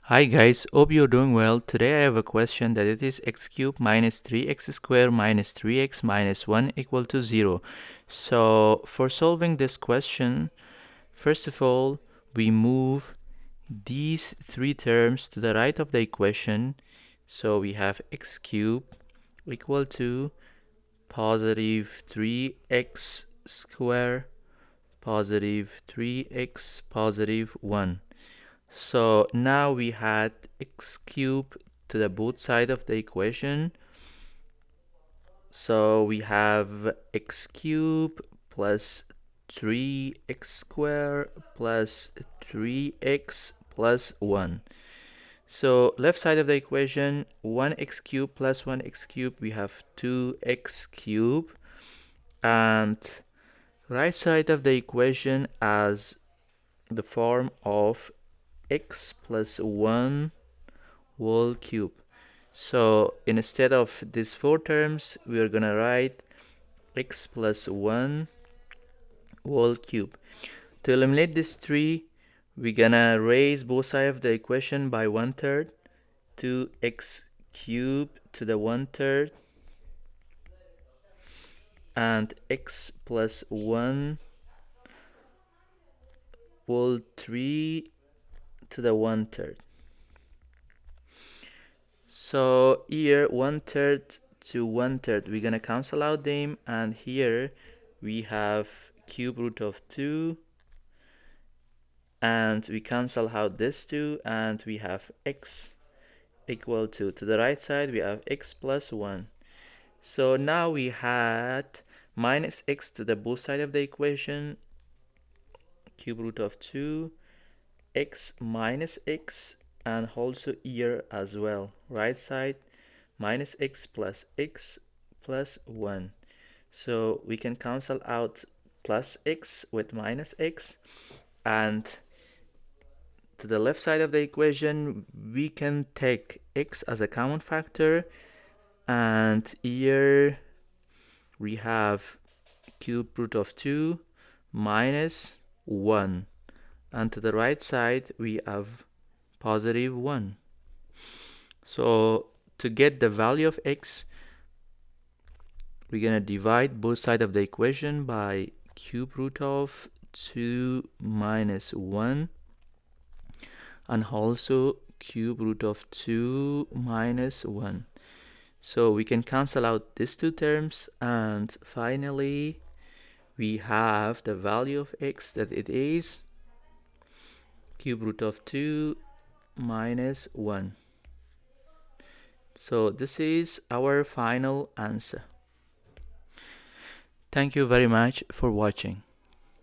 Hi guys, hope you're doing well. Today I have a question that it is x cubed minus 3x squared minus 3x minus 1 equal to 0. So for solving this question, first of all, we move these three terms to the right of the equation. So we have x cubed equal to positive 3x squared positive 3x positive 1. So now we had x cubed to the both side of the equation. So we have x cubed plus 3x squared plus 3x plus 1. So left side of the equation, 1x cubed plus 1x cubed, we have 2x cubed. And right side of the equation as the form of x plus 1 whole cube. So instead of these four terms, we are gonna write x plus 1 whole cube. To eliminate this 3, we're gonna raise both sides of the equation by 1/3 to x cubed to the 1/3 and x plus 1 whole 3 to the 1/3. So here 1/3 to 1/3, we're gonna cancel out them, and here we have cube root of 2, and we cancel out this 2, and we have x equal to the right side we have x plus 1. So now we had minus x to the both side of the equation, cube root of 2, x minus x, and also here as well, right side minus x plus 1. So we can cancel out plus x with minus x, and to the left side of the equation we can take x as a common factor, and here we have cube root of 2 minus 1, and to the right side we have positive 1. So to get the value of x, we're gonna divide both sides of the equation by cube root of 2 minus 1, and also cube root of 2 minus 1. So we can cancel out these two terms, and finally we have the value of x, that it is cube root of 2 minus 1. So this is our final answer. Thank you very much for watching.